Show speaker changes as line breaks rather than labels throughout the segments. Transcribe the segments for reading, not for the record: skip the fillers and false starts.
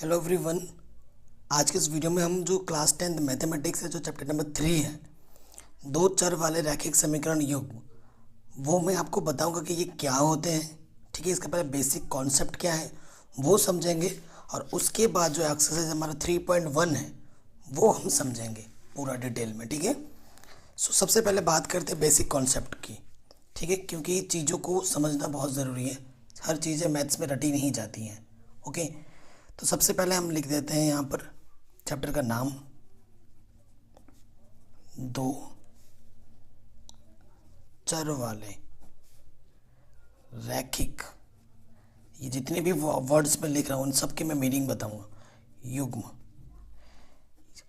Hello everyone. आज के इस वीडियो में हम जो क्लास 10th मैथमेटिक्स है, जो चैप्टर नंबर 3 है, दो चर वाले रैखिक समीकरण युग्म, वो मैं आपको बताऊंगा कि ये क्या होते हैं। ठीक है, इसका पहले बेसिक कॉन्सेप्ट क्या है वो समझेंगे, और उसके बाद जो एक्सरसाइज हमारा 3.1 है वो हम समझेंगे पूरा डिटेल में। ठीक है, सो सबसे पहले बात करते हैं बेसिक कॉन्सेप्ट की। ठीक है, क्योंकि चीज़ों को समझना बहुत ज़रूरी है, हर चीज़ें मैथ्स में रटी नहीं जाती हैं। ओके, तो सबसे पहले हम लिख देते हैं यहाँ पर चैप्टर का नाम, दो चर वाले रैखिक। ये जितने भी वर्ड्स में लिख रहा हूँ उन सब के मैं मीनिंग बताऊंगा। युग्म,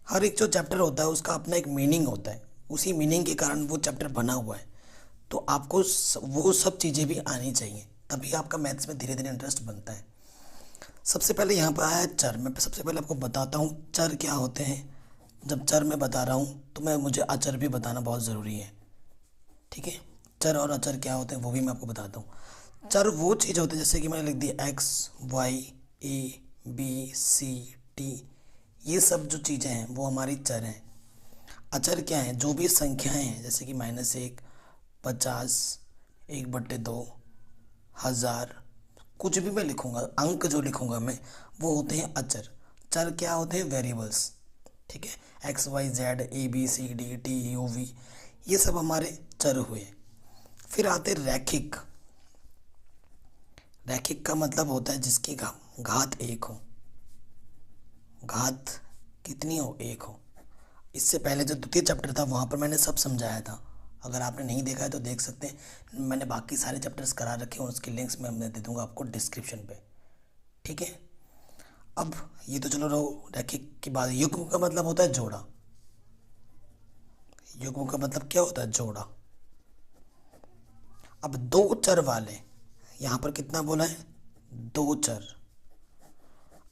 हर एक जो चैप्टर होता है उसका अपना एक मीनिंग होता है, उसी मीनिंग के कारण वो चैप्टर बना हुआ है। तो आपको वो सब चीज़ें भी आनी चाहिए, तभी आपका मैथ्स में धीरे धीरे इंटरेस्ट बनता है। सबसे पहले यहाँ पर आया है चर। मैं सबसे पहले आपको बताता हूँ चर क्या होते हैं। जब चर मैं बता रहा हूँ तो मुझे अचर भी बताना बहुत ज़रूरी है। ठीक है, चर और अचर क्या होते हैं वो भी मैं आपको बताता हूँ। चर वो चीज़ होती है, जैसे कि मैंने लिख दिया X Y A B C T, ये सब जो चीज़ें हैं वो हमारी चर हैं। अचर क्या है? जो भी संख्याएं हैं, जैसे कि -1, 50, 1/2, 1000, कुछ भी मैं लिखूंगा, अंक जो लिखूंगा मैं, वो होते हैं अचर। चर क्या होते हैं? वेरिएबल्स। ठीक है, X Y Z A B C D T U V, ये सब हमारे चर हुए। फिर आते रैखिक। रैखिक का मतलब होता है जिसकी घात एक हो। घात कितनी हो? एक हो। इससे पहले जो द्वितीय चैप्टर था वहाँ पर मैंने सब समझाया था, अगर आपने नहीं देखा है तो देख सकते हैं। मैंने बाकी सारे चैप्टर्स करा रखे हैं, उसके लिंक्स मैं दे दूंगा आपको डिस्क्रिप्शन पे। ठीक है, अब ये तो चलो रहो रैखिक की बात। युग्म का मतलब होता है जोड़ा। युग्म का मतलब क्या होता है? जोड़ा। अब दो चर वाले, यहाँ पर कितना बोला है? दो चर।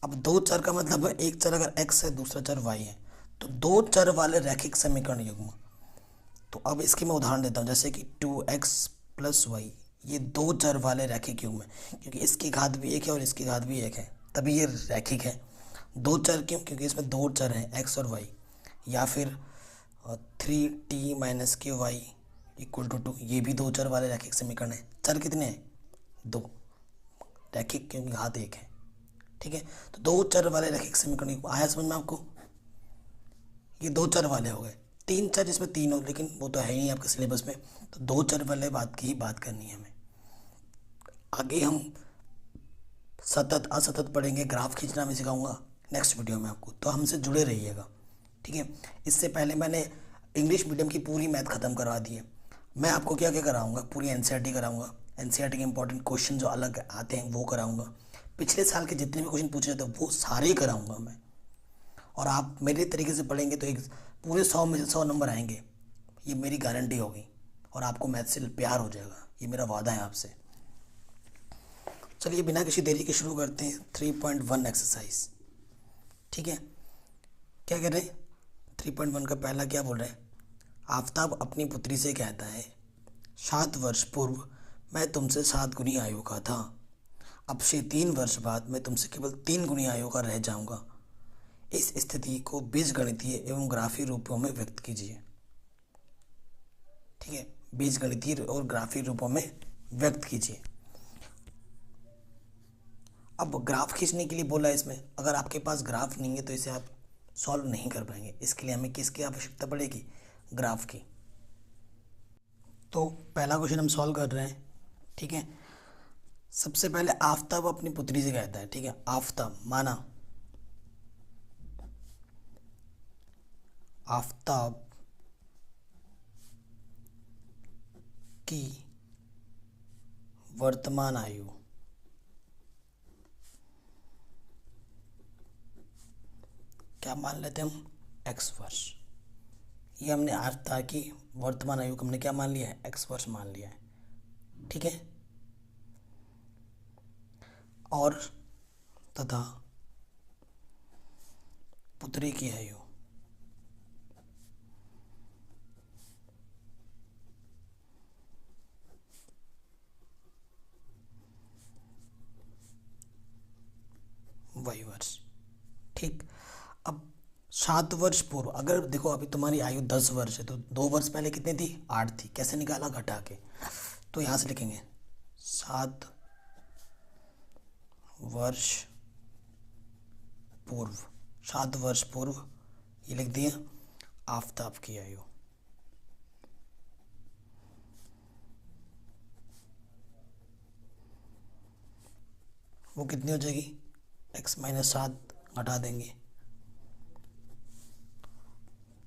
अब दो चर का मतलब है एक चर अगर x है दूसरा चर y है, तो दो चर वाले रैखिक समीकरण युग्म। तो अब इसकी मैं उदाहरण देता हूँ, जैसे कि 2x + y, ये दो चर वाले रैखिक युग्म है, क्योंकि इसकी घात भी एक है और इसकी घात भी एक है, तभी ये रैखिक है। दो चर क्यों? क्योंकि इसमें दो चर हैं x और y। या फिर 3t - ky = 2, ये भी दो चर वाले रैखिक समीकरण है। चर कितने हैं? दो। रैखिक क्योंकि घात एक है। ठीक है, तो दो चर वाले रैखिक समीकरण आया समझ में आपको? ये दो चर वाले हो गए। तीन चर जिसमें तीन हो, लेकिन वो तो है ही नहीं आपके सिलेबस में, तो दो चर वाले बात की ही बात करनी है हमें। आगे हम सतत असतत पढ़ेंगे, ग्राफ खींचना मैं सिखाऊंगा नेक्स्ट वीडियो में आपको, तो हमसे जुड़े रहिएगा। ठीक है, इससे पहले मैंने इंग्लिश मीडियम की पूरी मैथ ख़त्म करवा दी है। मैं आपको क्या क्या कराऊंगा? पूरी एनसीईआरटी कराऊंगा, एनसीईआरटी के इंपॉर्टेंट क्वेश्चन जो अलग आते हैं वो कराऊंगा। पिछले साल के जितने भी क्वेश्चन पूछे थे वो सारे कराऊंगा मैं। और आप मेरे तरीके से पढ़ेंगे तो एक पूरे 100 में से 100 नंबर आएंगे, ये मेरी गारंटी होगी। और आपको मैथ से प्यार हो जाएगा, ये मेरा वादा है आपसे। चलिए बिना किसी देरी के शुरू करते हैं 3.1 एक्सरसाइज। ठीक है, क्या कह रहे हैं? 3.1 का पहला क्या बोल रहे हैं? आफताब अपनी पुत्री से कहता है, 7 वर्ष पूर्व मैं तुमसे 7 गुनी आयु का था, अब से 3 वर्ष बाद मैं तुमसे केवल 3 गुनी आयु का रह जाऊंगा। इस स्थिति को बीजगणितीय एवं ग्राफीय रूपों में व्यक्त कीजिए। ठीक है, बीजगणितीय और ग्राफीय रूपों में व्यक्त कीजिए। अब ग्राफ खींचने के लिए बोला है इसमें, अगर आपके पास ग्राफ नहीं है तो इसे आप सॉल्व नहीं कर पाएंगे। इसके लिए हमें किसकी आवश्यकता पड़ेगी? ग्राफ की। तो पहला क्वेश्चन हम सॉल्व कर रहे हैं। ठीक है, सबसे पहले आफताब अपनी पुत्री से कहता है। ठीक है, आफताब माना, आफताब की वर्तमान आयु क्या मान लेते हैं हम? x वर्ष। ये हमने आफताब की वर्तमान आयु को हमने क्या मान लिया है? x वर्ष मान लिया है। ठीक है, और तथा पुत्री की आयु y वर्ष। ठीक। अब 7 वर्ष पूर्व, अगर देखो अभी तुम्हारी आयु 10 वर्ष है तो 2 वर्ष पहले कितनी थी, 8 थी। कैसे निकाला, घटा के। तो यहाँ से लिखेंगे 7 वर्ष पूर्व, 7 वर्ष पूर्व, ये लिख दिया आफताब की आयु। वो कितनी हो जाएगी, x-7 घटा देंगे,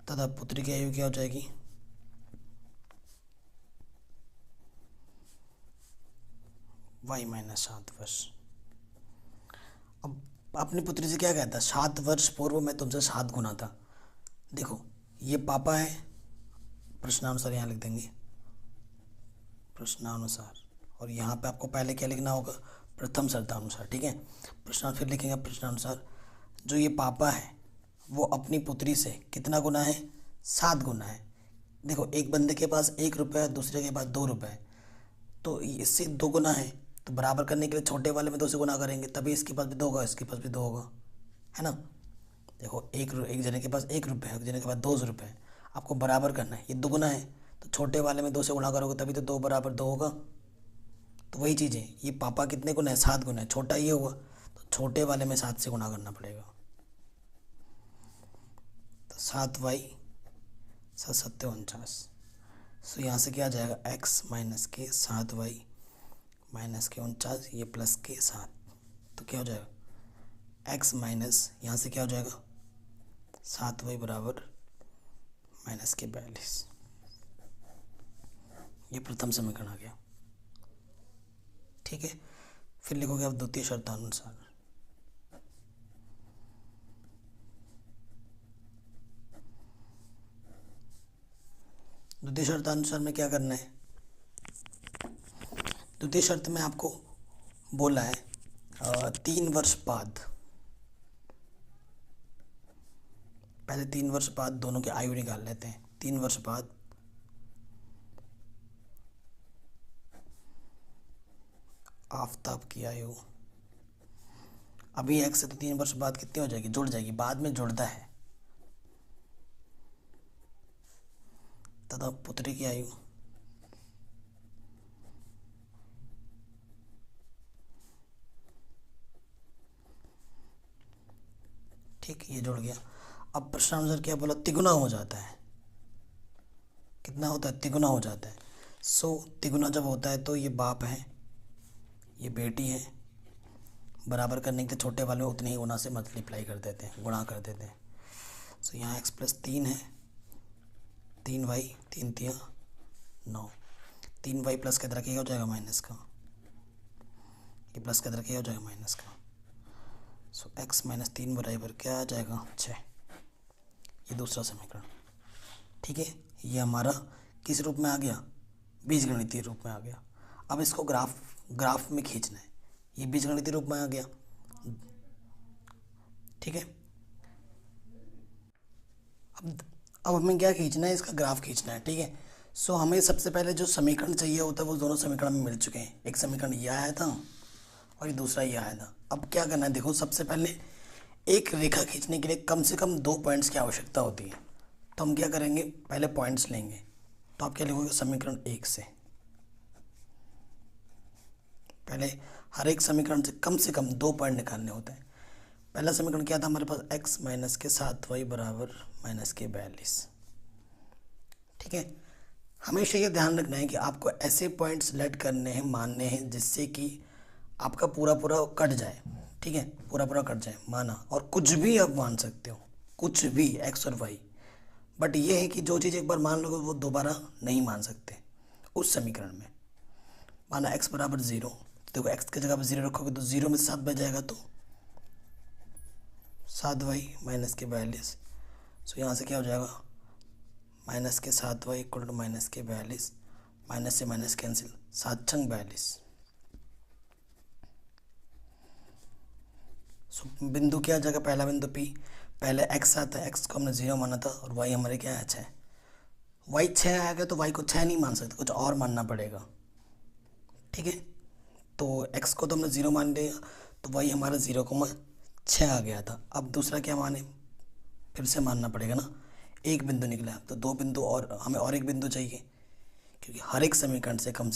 तथा पुत्री की आयु क्या हो जाएगी, y-7 वर्ष। अब अपनी पुत्री से क्या कहता है, 7 वर्ष पूर्व में तुमसे 7 गुना था। देखो ये पापा है, प्रश्नानुसार यहाँ लिख देंगे, प्रश्नानुसार। और यहाँ पे आपको पहले क्या लिखना होगा, प्रथम शर्तानुसार। ठीक है, प्रश्नानुसार फिर लिखेंगे प्रश्नानुसार। जो ये पापा है वो अपनी पुत्री से कितना गुना है, 7 गुना है। देखो एक बंदे के पास 1 रुपये है, दूसरे के पास 2 रुपये है, तो इससे 2 गुना है। तो बराबर करने के लिए छोटे वाले में 2 से गुना करेंगे, तभी इसके पास भी 2 होगा, इसके पास भी 2 होगा, है ना। देखो एक जने के पास 1 रुपये है, एक जने के पास 2 रुपये है, आपको बराबर करना है। ये 2 गुना है तो छोटे वाले में 2 से गुना करोगे तभी तो 2 बराबर 2 होगा। तो वही चीज़ है, ये पापा कितने गुना है, 7 गुना है, छोटा ये हुआ तो छोटे वाले में 7 से गुना करना पड़ेगा। तो 7y-7 सो यहाँ से क्या आ जाएगा, x-के 7y-49, ये प्लस के 7, तो क्या हो जाएगा x माइनस, यहाँ से क्या हो जाएगा 7y बराबर -42। ये प्रथम समीकरण आ गया। ठीक है, फिर लिखोगे आप द्वितीय शर्तानुसार। द्वितीय शर्तानुसार में क्या करना है, द्वितीय शर्त में आपको बोला है 3 वर्ष बाद, पहले 3 वर्ष बाद दोनों की आयु निकाल लेते हैं। 3 वर्ष बाद आफताब की आयु, अभी x से तो 3 वर्ष बाद कितनी हो जाएगी, जुड़ जाएगी, बाद में जुड़ता है, तथा पुत्री की आयु ठीक, ये जुड़ गया। अब प्रश्नानुसार क्या बोला, तिगुना हो जाता है। कितना होता है, तिगुना हो जाता है। सो तिगुना जब होता है तो ये बाप है, ये बेटी है, बराबर करने के लिए छोटे वाले में उतने ही गुना से मल्टीप्लाई कर देते हैं, गुणा कर देते हैं। सो यहाँ x + 3 है, 3y, 3 × 9, 3y प्लस के तरह क्या हो जाएगा, माइनस का, ये प्लस के तरह क्या हो जाएगा, माइनस का। सो x - 3 बराबर क्या आ जाएगा, 6। ये दूसरा समीकरण। ठीक है, ये हमारा किस रूप में आ गया, बीजगणितीय रूप में आ गया। अब इसको ग्राफ में खींचना है, ये बीजगणितीय रूप में आ गया। ठीक है, अब हमें क्या खींचना है, इसका ग्राफ खींचना है। ठीक है, सो हमें सबसे पहले जो समीकरण चाहिए होता है वो दोनों समीकरण में मिल चुके हैं। एक समीकरण ये आया था और ये दूसरा ये आया था। अब क्या करना है, देखो सबसे पहले एक रेखा खींचने के लिए कम से कम 2 पॉइंट्स की आवश्यकता होती है। तो हम क्या करेंगे, पहले पॉइंट्स लेंगे। तो आप क्या लिखोगे, समीकरण 1 से, पहले हर एक समीकरण से कम 2 पॉइंट निकालने होते हैं। पहला समीकरण क्या था हमारे पास, x - के 7y बराबर -42। ठीक है, हमेशा ये ध्यान रखना है कि आपको ऐसे पॉइंट सेलेक्ट करने हैं, मानने हैं, जिससे कि आपका पूरा कट जाए। ठीक है, पूरा कट जाए, माना, और कुछ भी आप मान सकते हो, कुछ भी x और y। बट ये है कि जो चीज़ एक बार मान लोगे वो दोबारा नहीं मान सकते उस समीकरण में। माना x बराबर 0, देखो x की जगह पर 0 रखोगे तो 0 में 7 बच जाएगा, तो 7y - 42। सो यहाँ से क्या हो जाएगा, -7y = -42, माइनस से माइनस कैंसिल, 7 × 42। सो बिंदु क्या आ जाएगा, पहला बिंदु P, पहले x आता है, x को हमने 0 माना था, और y हमारे क्या है, 6। y 6 आएगा तो y को 6 नहीं मान सकते, कुछ और मानना पड़ेगा। ठीक है, तो x को तो हमने 0 मान लिया, तो y हमारा 0, 6 आ गया था। अब दूसरा क्या माने, फिर से मानना पड़ेगा ना, एक बिंदु निकला तो दो बिंदु और हमें और एक बिंदु चाहिए, क्योंकि हर एक समीकरण से कम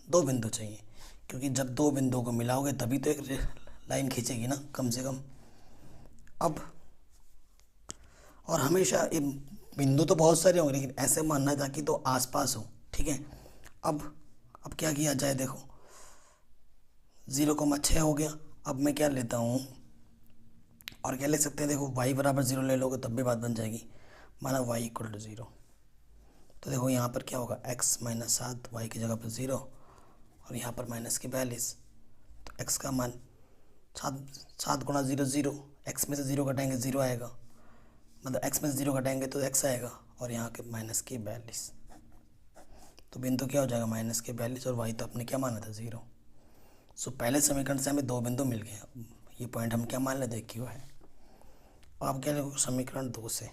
दो बिंदु चाहिए, क्योंकि जब दो बिंदुओं को मिलाओगे तभी तो एक लाइन खींचेगी ना कम से कम। अब और हमेशा बिंदु तो बहुत सारे होंगे, लेकिन ऐसे मानना ताकि तो आसपास हो, ठीक है। अब क्या किया जाए, देखो 0,6 हो गया। अब मैं क्या लेता हूँ, और क्या ले सकते हैं, देखो y बराबर 0 ले लोगे तब भी बात बन जाएगी। माना y इक्वल टू 0, तो देखो यहाँ पर क्या होगा, x माइनस 7, वाई की जगह पर 0, और यहाँ पर माइनस के 42, तो x का मान 7 गुणा 0 0, x में से 0 घटाएंगे 0 आएगा, मतलब x में से 0 घटाएंगे तो x आएगा, और यहाँ के माइनस के 42, तो बिंदु क्या हो जाएगा माइनस के 42, और y तो अपने क्या माना था 0। सो पहले समीकरण से हमें दो बिंदु मिल गए, ये पॉइंट हम क्या मान लेते हैं, क्यों है। आप क्या लिखो, समीकरण 2 से,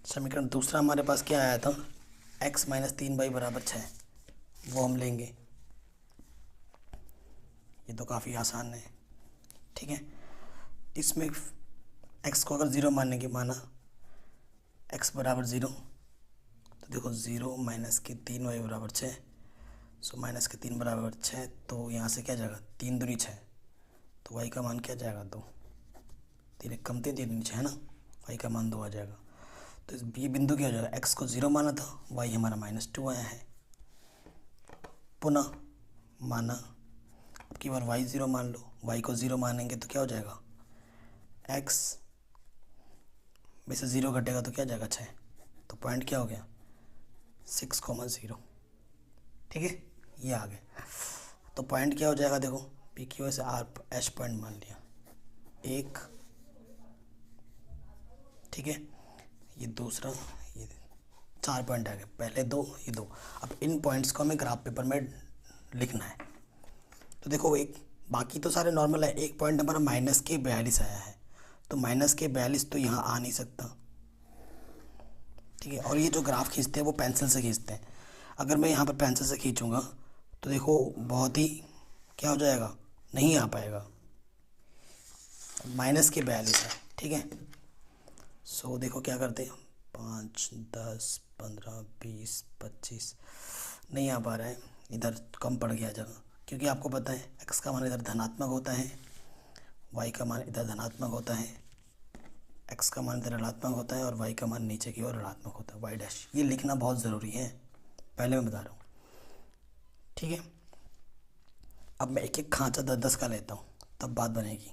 समीकरण दूसरा हमारे पास क्या आया था, x माइनस 3y बराबर 6, वो हम लेंगे। ये तो काफ़ी आसान है, ठीक है। इसमें x को अगर 0 मानने की माना, x बराबर 0, तो देखो 0 माइनस के 3y बराबर 6, सो माइनस के 3 बराबर 6, तो यहाँ से क्या जाएगा 3 दूनी 6, तो y का मान क्या जाएगा 2, 3 एक कम 3 दूनी 6 है ना, y का मान 2 आ जाएगा। तो ये बिंदु क्या हो जाएगा, x को 0 माना था, y हमारा -2 आया है। पुनः माना, अब की बार y 0 मान लो, y को 0 मानेंगे तो क्या हो जाएगा, x में से 0 घटेगा तो क्या जाएगा 6, तो पॉइंट क्या हो गया 6,0, ठीक है, ये आ गया। तो पॉइंट क्या हो जाएगा, देखो पी की वजह से आर एच पॉइंट मान लिया, एक, ठीक है, ये दूसरा, ये 4 पॉइंट आ गए, पहले 2 ये 2। अब इन पॉइंट्स को हमें ग्राफ पेपर में लिखना है, तो देखो एक बाकी तो सारे नॉर्मल है, एक पॉइंट हमारा -42 आया है, तो -42 तो यहाँ आ नहीं सकता, ठीक है। और ये जो ग्राफ खींचते हैं वो पेंसिल से खींचते हैं, अगर मैं यहाँ पर पेंसिल से खींचूंगा तो देखो बहुत ही क्या हो जाएगा, नहीं आ पाएगा, -42 है, ठीक है। सो देखो क्या करते हैं, 5 10 15 20 25, नहीं आ पा रहा है, इधर कम पड़ गया जगह, क्योंकि आपको पता है x का मान इधर धनात्मक होता है, y का मान इधर धनात्मक होता है, x का मान इधर ऋणात्मक होता है, और y का मान नीचे की ओर ऋणात्मक होता है, y डैश। ये लिखना बहुत ज़रूरी है, पहले मैं बता रहा हूँ, ठीक है। अब मैं एक एक खांचा 10-10 का लेता हूँ, तब बात बनेगी,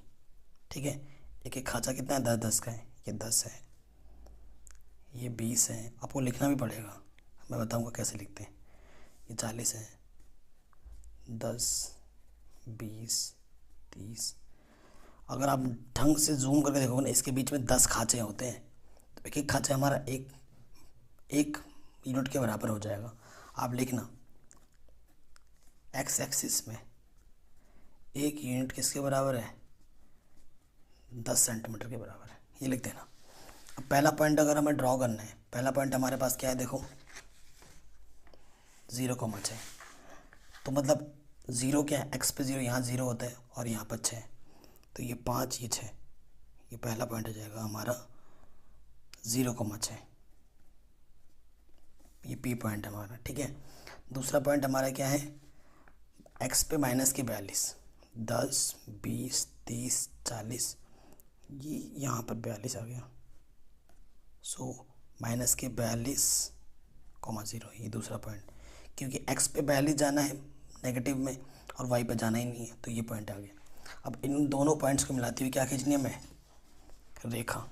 ठीक है। एक एक खांचा कितना है, 10-10 का है, ये 10 है, ये 20 है, आपको लिखना भी पड़ेगा, मैं बताऊँगा कैसे लिखते हैं। ये 40 है, 10 20 30, अगर आप ढंग से जूम करके देखोगे ना, इसके बीच में 10 खांचे होते हैं, तो एक एक खांचा हमारा एक यूनिट के बराबर हो जाएगा। आप लिखना एक्स एक्सिस में एक यूनिट किसके बराबर है, 10 सेंटीमीटर के बराबर है, ये लिख देना। अब पहला पॉइंट अगर हमें ड्रॉ करना है, पहला पॉइंट हमारे पास क्या है, देखो 0,6, तो मतलब 0 क्या है, x पे 0, यहाँ 0 होता है और यहाँ पर 6, तो ये 5 ये 6, ये पहला पॉइंट हो जाएगा हमारा 0,6, ये p पॉइंट हमारा, ठीक है। दूसरा पॉइंट हमारा क्या है, x पे -42, 10 20 30 40, ये यहाँ पर 42 आ गया, सो -42,0, ये दूसरा पॉइंट, क्योंकि x पे 42 जाना है नेगेटिव में और y पे जाना ही नहीं है, तो ये पॉइंट आ गया। अब इन दोनों पॉइंट्स को मिलाती हुई क्या खींचनी है हमें, रेखा।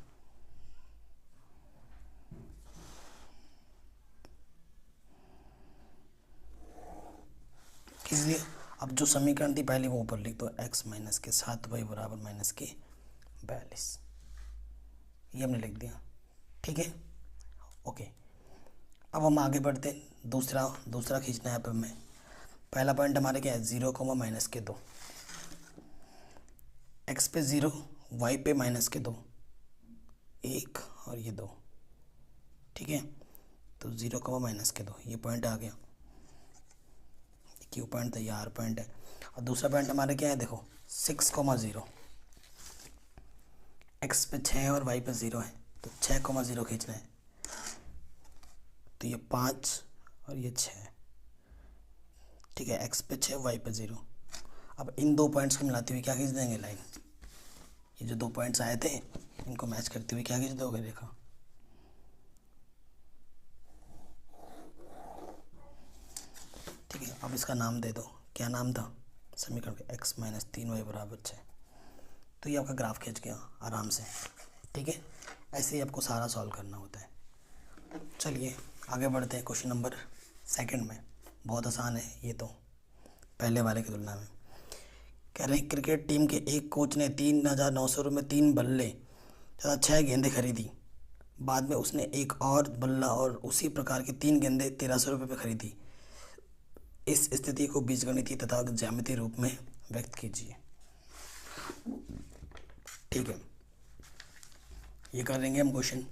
इसलिए अब जो समीकरण थी पहले वो ऊपर लिख दो, x माइनस के 7y बराबर -42, ये हमने लिख दिया, ठीक है, ओके। अब हम आगे बढ़ते हैं, दूसरा खींचना है। अब हमें पहला पॉइंट हमारे क्या है, 0,-2, x पे 0 y पे -2, 1 और ये 2, ठीक है, तो 0,-2 ये पॉइंट आ गया, क्यू पॉइंट था, ये आर पॉइंट है। और दूसरा पॉइंट हमारे क्या है, देखो 6,0, एक्स पे 6 और वाई पे 0 है, तो 6,0 खींचना है। तो ये 5 और ये 6, ठीक है, एक्स पे 6 वाई पे 0। अब इन दो पॉइंट्स को मिलाते हुए क्या खींच देंगे, लाइन। ये जो दो पॉइंट्स आए थे इनको मैच करते हुए क्या खींच दोगे, देखा। ठीक है, अब इसका नाम दे दो, क्या नाम था समीकरण का, x माइनस 3y बराबर 6। तो ये आपका ग्राफ खींच गया आराम से। ठीक है, ऐसे ही आपको सारा सॉल्व करना होता है। चलिए आगे बढ़ते हैं क्वेश्चन नंबर 2 में। बहुत आसान है ये तो पहले वाले की तुलना में। कह रहे हैं क्रिकेट टीम के एक कोच ने 3,900 रुपये में 3 बल्ले तथा 6 गेंदें खरीदी। बाद में उसने एक और बल्ला और उसी प्रकार की 3 गेंदें 1,300 रुपये में खरीदी। इस स्थिति को बीजगणितीय तथा ज्यामितीय रूप में व्यक्त कीजिए। ठीक है, ये कर लेंगे हम क्वेश्चन।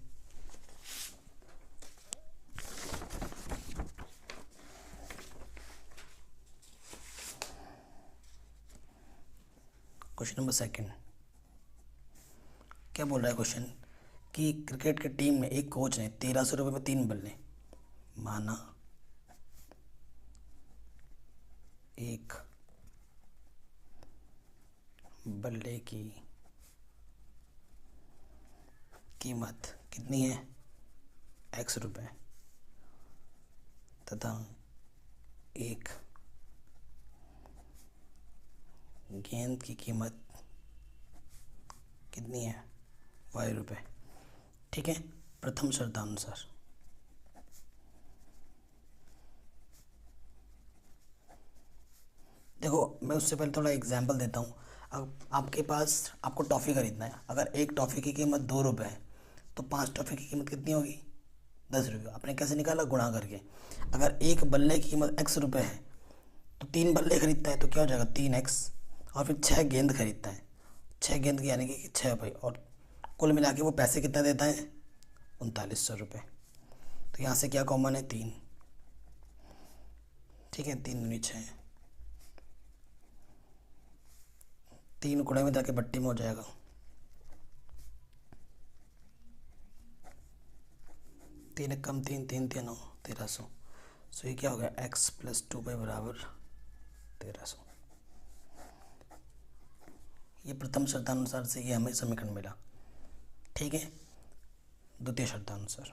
क्वेश्चन नंबर 2 क्या बोल रहा है क्वेश्चन कि क्रिकेट की टीम में एक कोच ने 1,300 रुपये में 3 बल्ले, माना एक बल्ले की कीमत कितनी है, x रुपये, तथा एक गेंद की कीमत कितनी है, y रुपये। ठीक है, प्रथम शर्तानुसार। देखो मैं उससे पहले थोड़ा एग्जांपल देता हूँ। अब आपके पास, आपको टॉफ़ी खरीदना है, अगर एक टॉफ़ी की कीमत 2 रुपये है तो 5 टॉफ़ी की कीमत कितनी होगी, 10 रुपये। आपने कैसे निकाला, गुणा करके। अगर एक बल्ले की कीमत x रुपये है तो 3 बल्ले खरीदता है तो क्या हो जाएगा, 3x। और फिर 6 गेंद खरीदता है, 6 गेंद की यानी कि 6 भाई, और कुल मिला के वो पैसे कितना देता है, 3,900 रुपये। तो यहाँ से क्या कॉमन है, 3। ठीक है, 3 दूनी 6, 3 कुड़े में जाके बट्टी में हो जाएगा, 3 एक कम 3, 3 3 9, 1,300। सो ये क्या हो गया, x प्लस 2y बराबर 1,300। ये प्रथम शर्तानुसार से ये हमें समीकरण मिला। ठीक है, द्वितीय शर्तानुसार।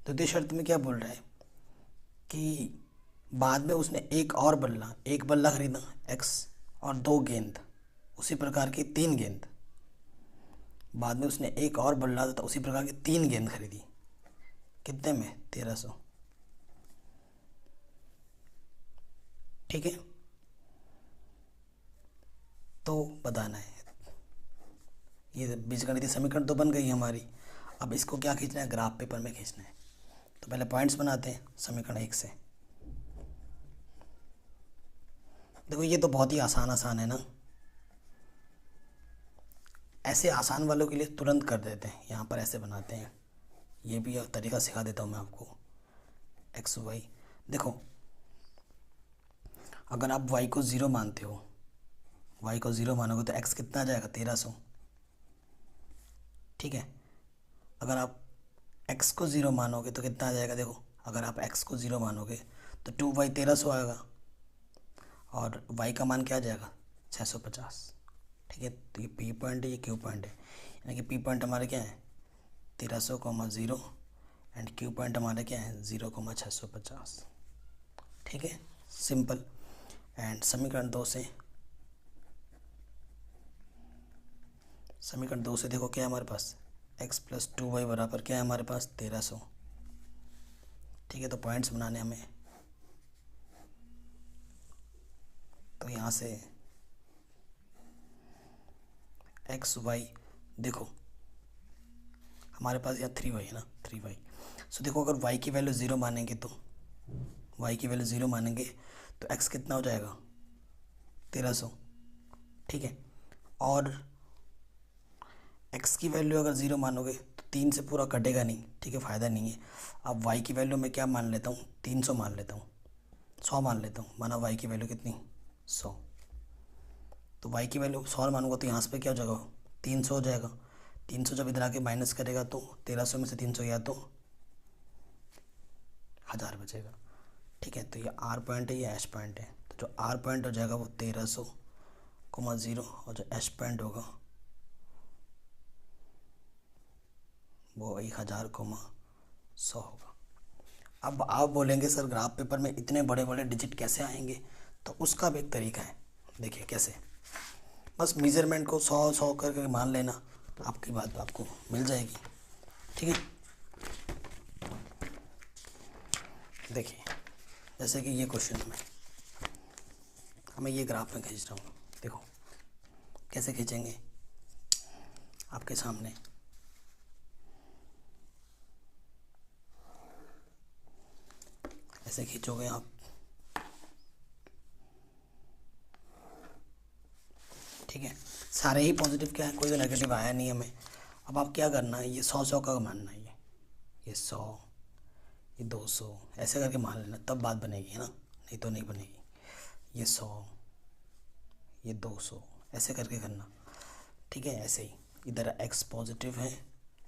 द्वितीय शर्त में क्या बोल रहा है कि बाद में उसने एक बल्ला खरीदा x और 2 गेंद, उसी प्रकार की 3 गेंद। बाद में उसने एक और बल्ला था, उसी प्रकार की 3 गेंद खरीदी, कितने में, 1,300। ठीक है, तो बताना है। ये बीजगणितीय समीकरण तो बन गई हमारी। अब इसको क्या खींचना है, ग्राफ पेपर में खींचना है। तो पहले पॉइंट्स बनाते हैं समीकरण 1 से। देखो ये तो बहुत ही आसान है ना, ऐसे आसान वालों के लिए तुरंत कर देते हैं। यहाँ पर ऐसे बनाते हैं, ये भी तरीका सिखा देता हूँ मैं आपको। एक्स वाई, देखो अगर आप y को 0 मानते हो, y को 0 मानोगे तो x कितना आ जाएगा, 1,300। ठीक है, अगर आप x को 0 मानोगे तो कितना आ जाएगा, देखो अगर आप x को 0 मानोगे तो 2y 1,300 आएगा, और y का मान क्या आ जाएगा, 650। ठीक है, तो ये p पॉइंट है, ये q पॉइंट है, यानी कि p पॉइंट हमारे क्या है, 1,300,0 एंड q पॉइंट हमारे क्या है, 0,650। ठीक है, सिंपल। एंड समीकरण 2 से देखो क्या है हमारे पास, x प्लस 2y बराबर क्या है हमारे पास, 1,300। ठीक है, तो पॉइंट्स बनाने हमें, तो यहाँ से एक्स वाई, देखो हमारे पास यहाँ 3y है ना, 3y। सो देखो अगर y की वैल्यू 0 मानेंगे तो x कितना हो जाएगा, 1,300। ठीक है, और x की वैल्यू अगर 0 मानोगे तो 3 से पूरा कटेगा नहीं, ठीक है, फ़ायदा नहीं है। अब y की वैल्यू मैं क्या मान लेता हूँ, 300 मान लेता हूँ, 100 मान लेता हूँ, माना y की वैल्यू कितनी, 100। तो y की वैल्यू 100 मानूंगा तो यहाँ से क्या हो जाएगा, 300 हो जाएगा। 300 जब इधर आके माइनस करेगा तो 1300 में से 300 गया तो 1000 बचेगा, ठीक है। तो ये R पॉइंट है, ये H पॉइंट है। तो जो R पॉइंट हो जाएगा वो 1300,0 और जो H पॉइंट होगा वो 1000,100 होगा। अब आप बोलेंगे सर ग्राफ पेपर में इतने बड़े बड़े डिजिट कैसे आएंगे, तो उसका भी एक तरीका है। देखिए कैसे, बस मेजरमेंट को 100 करके मान लेना, आपकी बात आपको मिल जाएगी, ठीक है। देखिए जैसे कि ये क्वेश्चन में हमें ये ग्राफ में खींच रहा हूँ, देखो कैसे खींचेंगे, आपके सामने ऐसे खींचोगे आप, ठीक है। सारे ही पॉजिटिव क्या है, कोई तो नेगेटिव आया नहीं हमें। अब आप क्या करना है, ये 100 का मानना है, ये 100, ये 200 ऐसे करके मान लेना, तब बात बनेगी, है ना, नहीं तो नहीं बनेगी। ये 100, ये 200 ऐसे करके करना, ठीक है। ऐसे ही इधर x पॉजिटिव है,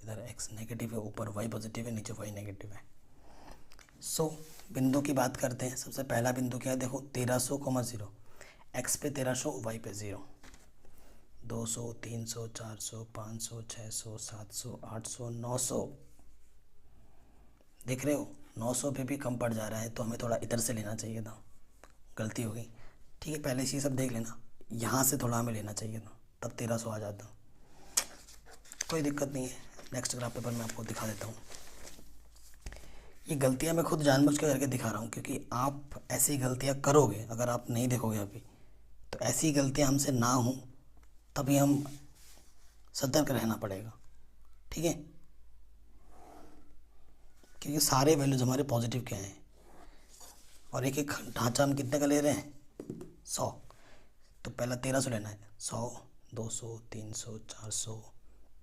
इधर x नेगेटिव है, ऊपर y पॉजिटिव है, नीचे y नेगेटिव है। बिंदु की बात करते हैं। सबसे पहला बिंदु क्या है, देखो 1300,0, x पे 1300, y पे 0, 200, 300, 400, 500, 600, 700, 800, 900, देख रहे हो 900 पे भी कम पड़ जा रहा है, तो हमें थोड़ा इधर से लेना चाहिए था, गलती हो गई, ठीक है। पहले से सब देख लेना, यहाँ से थोड़ा हमें लेना चाहिए था, तब 1300 आ जाता, कोई दिक्कत नहीं है। नेक्स्ट ग्राफ पेपर में आपको दिखा देता हूँ। ये गलतियाँ मैं खुद जानबूझ के करके दिखा रहा हूँ, क्योंकि आप ऐसी गलतियाँ करोगे, अगर आप नहीं देखोगे अभी, तो ऐसी गलतियाँ हमसे ना हो, तभी हम सतर्क रहना पड़ेगा, ठीक है। क्योंकि सारे वैल्यूज हमारे पॉजिटिव क्या हैं, और एक एक ढांचा हम कितने का ले रहे हैं, 100। तो पहला 1300 लेना है, 100, 200, 300, 400,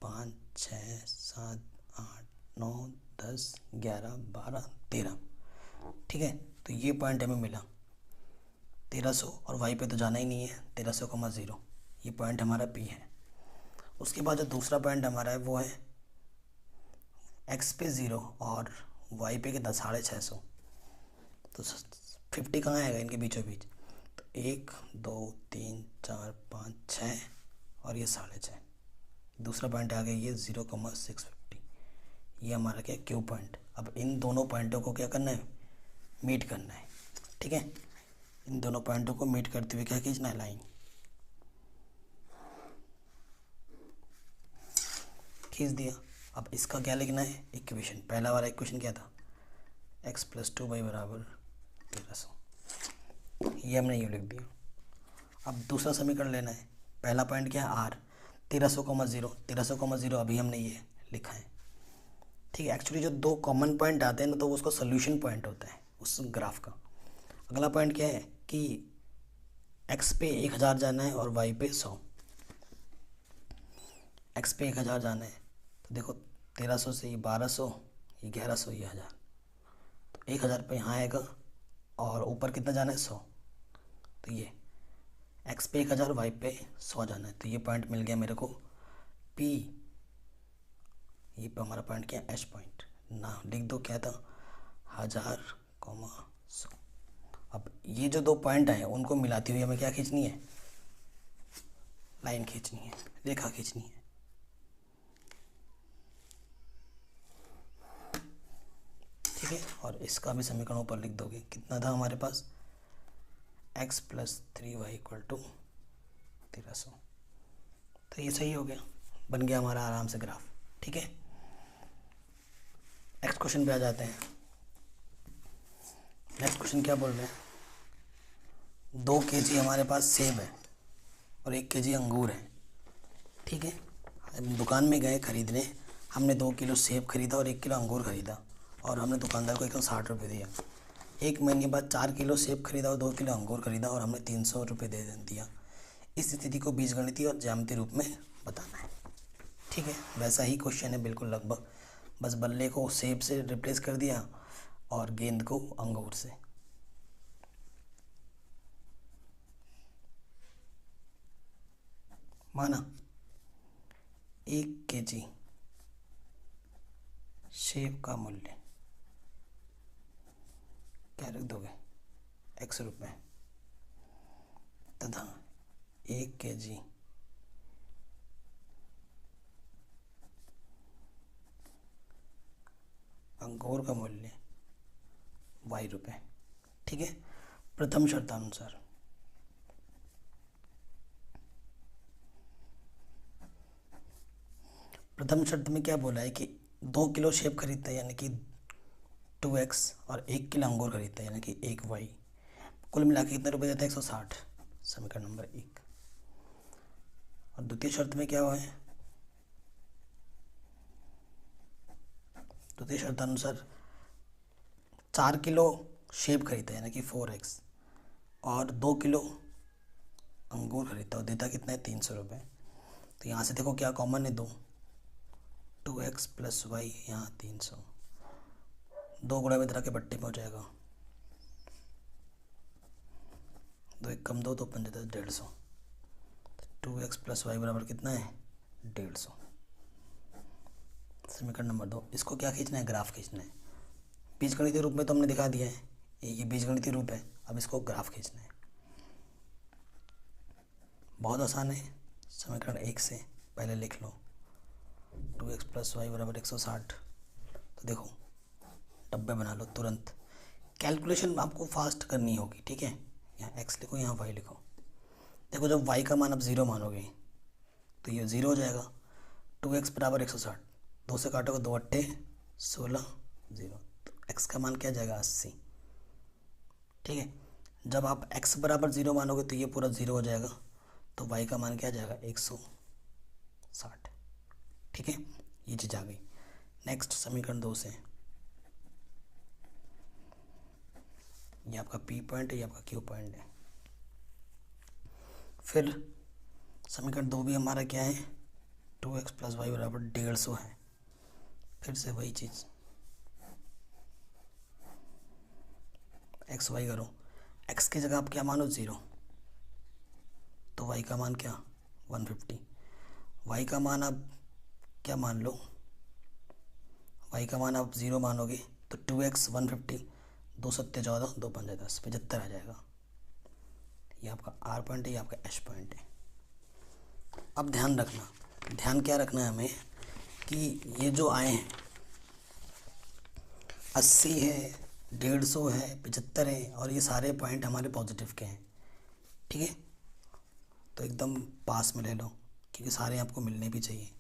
5, 6, 7, 8, 9, 10, 11, 12, 13, ठीक है। तो ये पॉइंट हमें मिला 1300, और y पे तो जाना ही नहीं है, 1300,0, ये पॉइंट हमारा P है। उसके बाद जो दूसरा पॉइंट हमारा है वो है x पे 0 और y पे कितना, 650। तो 50 कहाँ आएगा इनके बीचों बीच, तो 1, 2, 3, 4, 5, 6 और ये 6.5। दूसरा पॉइंट आ गया ये 0,650, ये हमारा क्या, Q पॉइंट। अब इन दोनों पॉइंटों को क्या करना है, मीट करना है, ठीक है। इन दोनों पॉइंटों को मीट करते हुए क्या खींचना है, लाइन खींच दिया। अब इसका क्या लिखना है, इक्वेशन, पहला वाला इक्वेशन क्या था, x + 2y = 1300, ये हमने ये लिख दिया। अब दूसरा समीकरण लेना है, पहला पॉइंट क्या है, r, 1300,0, 1300,0 अभी हमने ये लिखा है, ठीक है। एक्चुअली जो दो कॉमन पॉइंट आते हैं ना, तो उसका सोल्यूशन पॉइंट होता है उस ग्राफ का। अगला पॉइंट क्या है कि x पे 1000 जाना है और y पे 100। x पे 1000 जाना है, तो देखो 1300 से ये 1200, ये 1100, ये 1000, तो 1000 पे यहाँ आएगा, और ऊपर कितना जाना है, 100। तो ये x पे 1000, y पे 100 जाना है, तो ये पॉइंट मिल गया मेरे को P। ये पे हमारा पॉइंट क्या है, H पॉइंट, ना लिख दो क्या था, 1000,100। अब ये जो दो पॉइंट आए उनको मिलाती हुई हमें क्या खींचनी है, लाइन खींचनी है, रेखा खींचनी है, ठीक है। और इसका भी समीकरण ऊपर लिख दोगे, कितना था हमारे पास, x + 3y = 1300। तो ये सही हो गया, बन गया हमारा आराम से ग्राफ, ठीक है। नेक्स्ट क्वेश्चन पे आ जाते हैं। नेक्स्ट क्वेश्चन क्या बोल रहे हैं, 2 kg हमारे पास सेब है और 1 kg अंगूर है, ठीक है। हम दुकान में गए खरीदने, हमने 2 किलो सेब खरीदा और 1 किलो अंगूर खरीदा, और हमने दुकानदार को 160 रुपये दिया। 1 महीने बाद 4 किलो सेब खरीदा और 2 किलो अंगूर खरीदा, और हमने 300 रुपये दे दिया। इस स्थिति को बीजगणितीय और ज्यामितीय रूप में बताना है, ठीक। ठीक है, वैसा ही क्वेश्चन है बिल्कुल लगभग, बस बल्ले को सेब से रिप्लेस कर दिया और गेंद को अंगूर से। माना 1 kg सेब का मूल्य क्या रख दोगे, x रुपये, तथा 1 kg अंगूर का मूल्य y रुपये। ठीक है, प्रथम शर्तानुसार प्रथम शर्त में क्या बोला है कि 2 किलो सेब खरीदता है यानी कि 2x और 1 किलो अंगूर खरीदता है यानी कि 1y, कुल मिला के कितने रुपए देता है, 160। समीकरण नंबर 1। और द्वितीय शर्त में क्या हुआ है, द्वितीय शर्तानुसार 4 किलो सेब खरीदता है यानी कि 4x और 2 किलो अंगूर खरीदता है और देता कितना है, 300 रुपये। तो यहाँ से देखो क्या कॉमन है, 2x + y, यहाँ 300, 2 गुणा में तरह के बट्टे में हो जाएगा, 2 1 कम 2 तो 5 150, 2x + y बराबर कितना है, 150। समीकरण नंबर 2। इसको क्या खींचना है, ग्राफ खींचना है। बीजगणितीय रूप में तो हमने दिखा दिया है, ये बीजगणितीय रूप है, अब इसको ग्राफ खींचना है। बहुत आसान है, समीकरण 1 से पहले लिख लो 2x + y बराबर 160। तो देखो डब्बे बना लो तुरंत, कैलकुलेशन आपको फास्ट करनी होगी। ठीक है, यहाँ x लिखो, यहाँ y लिखो। देखो जब y का मान आप 0 मानोगे तो ये 0 हो जाएगा। 2x बराबर 160, 2 से काटोगे 2 8 16 0, तो x का मान क्या जाएगा, 80। ठीक है, जब आप x बराबर 0 मानोगे तो ये पूरा 0 हो जाएगा, तो y का मान क्या जाएगा, 160। ठीक है, ये चीज़ आ गई। नेक्स्ट समीकरण 2 से, ये आपका P पॉइंट है, ये आपका Q पॉइंट है। फिर समीकरण 2 भी हमारा क्या है, 2x + y बराबर 150 है। फिर से वही चीज़, x y करो, x की जगह आप क्या मानो, 0, तो y का मान क्या, 150। y का मान आप क्या मान लो, y का मान आप 0 मानोगे तो 2x 150, 2 7 14, 2 5 10, 75 आ जाएगा। ये आपका R पॉइंट है, ये आपका H पॉइंट है। अब ध्यान रखना, ध्यान क्या रखना है हमें कि ये जो आए हैं 80 है, 150 है, 75 है, और ये सारे पॉइंट हमारे पॉजिटिव के हैं। ठीक है, तो एकदम पास में ले लो क्योंकि सारे आपको मिलने भी चाहिए।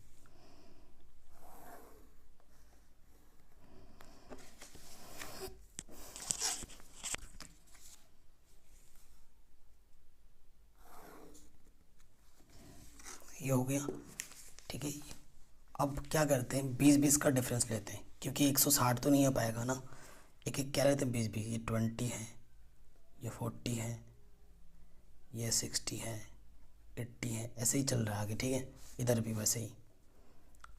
ये हो गया। ठीक है, अब क्या करते हैं, 20-20 का डिफरेंस लेते हैं क्योंकि 160 तो नहीं आ पाएगा ना, एक एक क्या लेते हैं, 20-20, ये 20 है, ये 40 है, ये 60 है, 80 है, ऐसे ही चल रहा है आगे। ठीक है, इधर भी वैसे ही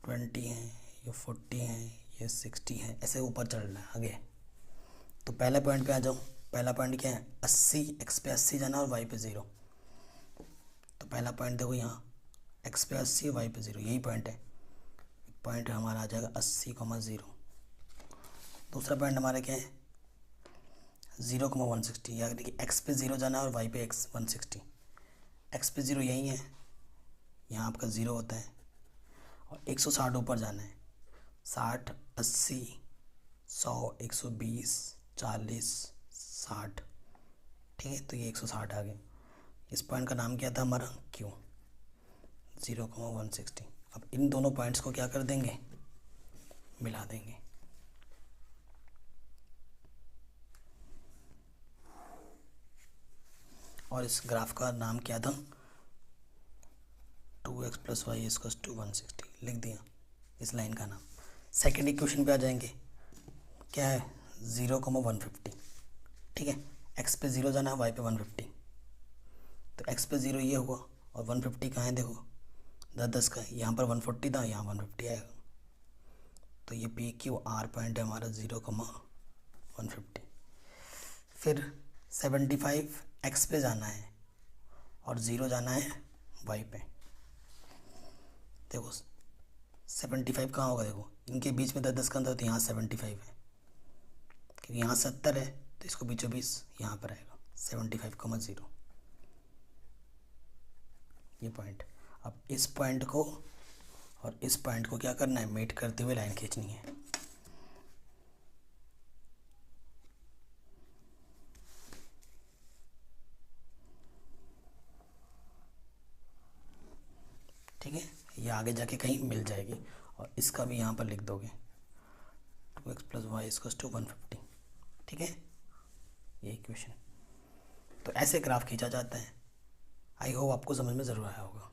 20 है, ये 40 है, ये 60 है, ऐसे ऊपर चल रहा है आगे। तो पहले पॉइंट पे आ जाओ। पहला पॉइंट क्या है, 80, x पे 80 जाना और y पे 0। तो पहला पॉइंट देखो यहाँ, x पे 80, y पे 0, यही पॉइंट है। पॉइंट हमारा आ जाएगा 80,0। दूसरा पॉइंट हमारा क्या है, 0,160, यानी कि x पे 0 जाना और y पे 160। x पे 0 यही है, यहाँ आपका 0 होता है, और 160 ऊपर जाना है, 60, 80, 100, 120, 40, 60। ठीक है, तो ये 160 आ गए। इस पॉइंट का नाम क्या था हमारा, Q, 0,160। अब इन दोनों पॉइंट्स को क्या कर देंगे, मिला देंगे। और इस ग्राफ का नाम क्या था, 2x + y = 160, लिख दिया इस लाइन का नाम। सेकेंड इक्वेशन पे आ जाएंगे, क्या है, 0,150। ठीक है, x पे 0 जाना है, y पे 150, तो x पे 0 ये हुआ और 150 कहाँ है, देखो 10 10 का, यहाँ पर 140 था, यहाँ 150 आएगा। तो ये पी क्यू आर पॉइंट है हमारा 0,150। फिर 75 एक्स पे जाना है और 0 जाना है वाई पे। देखो 75 कहाँ होगा, देखो इनके बीच में 10 10 का अंदर, तो यहाँ 75 है, क्योंकि यहाँ 70 है तो इसको बीचों बीच यहाँ पर आएगा 75,0। ये पॉइंट। अब इस पॉइंट को और इस पॉइंट को क्या करना है, मेट करते हुए लाइन खींचनी है। ठीक है, ये आगे जाके कहीं मिल जाएगी। और इसका भी यहाँ पर लिख दोगे 2x + y = 150। ठीक है, ये इक्वेशन। तो ऐसे ग्राफ खींचा जाता है। आई होप आपको समझ में ज़रूर आया होगा।